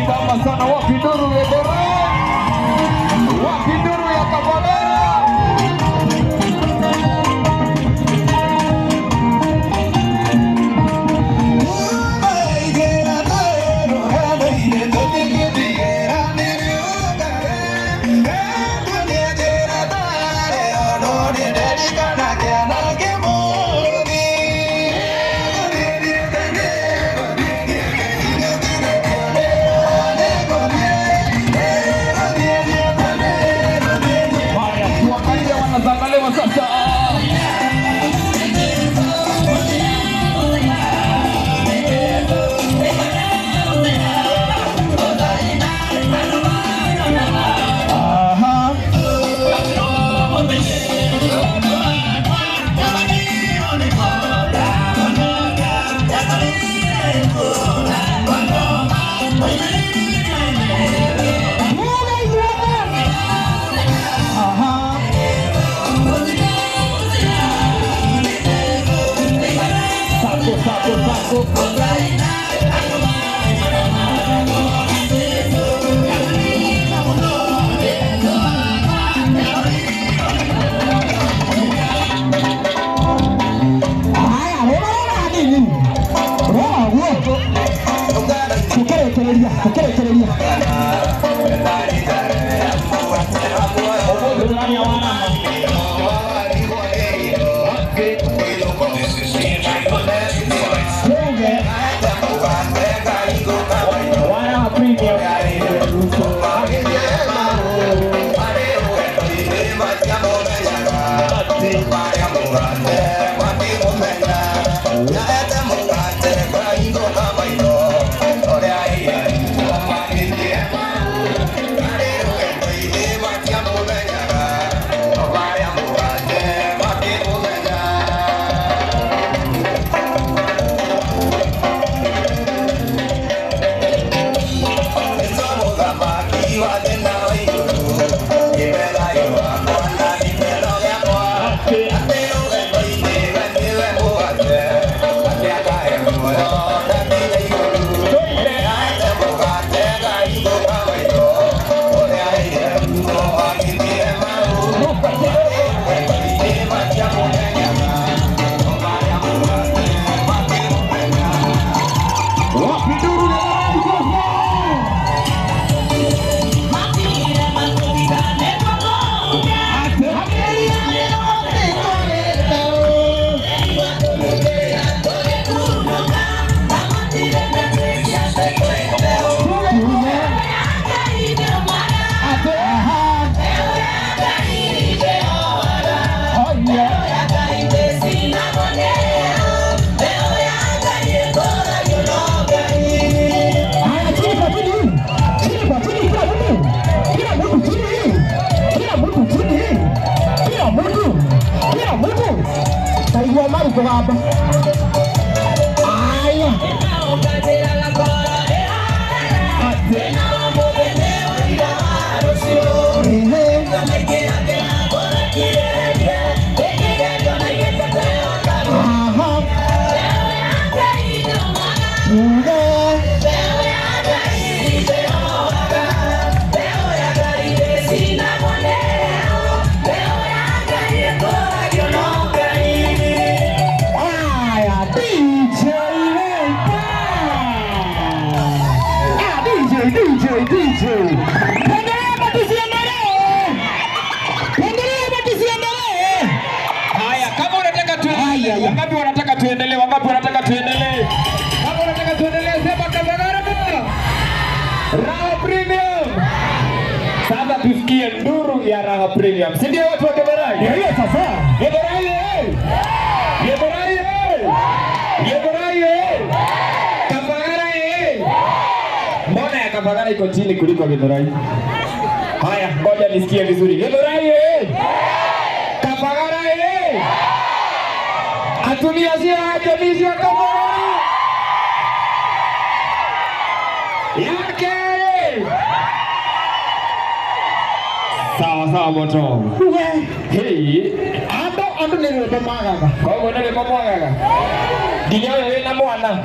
inabamba sana. Wapi nduru ya bora? Wapi nduru ya Kakamega? Premium. Sindio watu wa Keberai? Ndio sasa. Keberai eh. Keberai eh. Keberai eh. Kapagara eh. Mbona ya Kapagara iko chini kuliko Keberai? Haya, ngoja nisikie vizuri. Keberai eh. Kapagara eh. Atulia zia jamii ya Kapagara. Yake. Sawa moto. Hey, ando nile pamagaga. Kwa nile pamagaga. Dinyo wewe na mwana.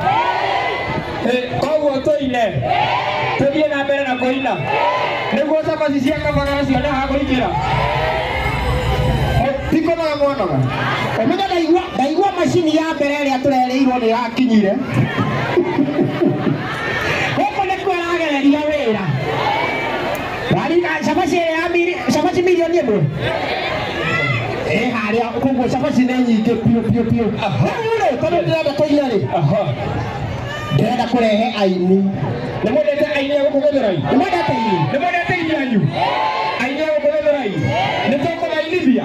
Kwa to ile. tuthie na mbere na kuina niguo cabaci cia kabagara cione ha kuikira tiko na mwana omega ndaigua macini ya mbere ĩrĩa tũrereirwo nĩ yakinyire gũkũ nĩ kwĩragereria wĩra cabaci milioni ĩmwe harĩa koguo cabaci nĩ nyingĩ piũ rĩu tondũ ndĩrenda kũina rĩ ndĩrenda kũrehe aini nĩ mwendete aini a gũkũ Gĩthũrai nĩ mwendete ini nĩ mwendete ini yanyu aini a gũkũ Gĩthũrai nĩ tũkũmainithia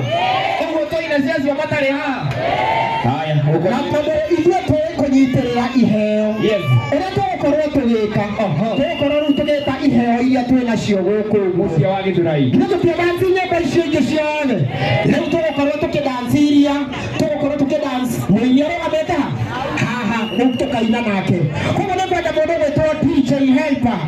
ũguo tũina ciacio matarĩ haha haya na tondũ ithuĩ tũĩ kũnyitĩrĩra iheo ũrĩa tũgũkorwo tũgĩka tũgũkorwo rĩu tũgĩta iheo iria twĩ nacio gũkũ mũciĩ wa Gĩthũrai no tũtiadansi nyĩmbo icio ingĩ ciothe rĩu tũgũkorwo tũkĩdansiria tũgũkorwo tũkĩdansi mũini ũrũgamĩte haha rĩu tũkaina nake koguo nĩ kwenda mũndũ gwĩtwo DJ Helper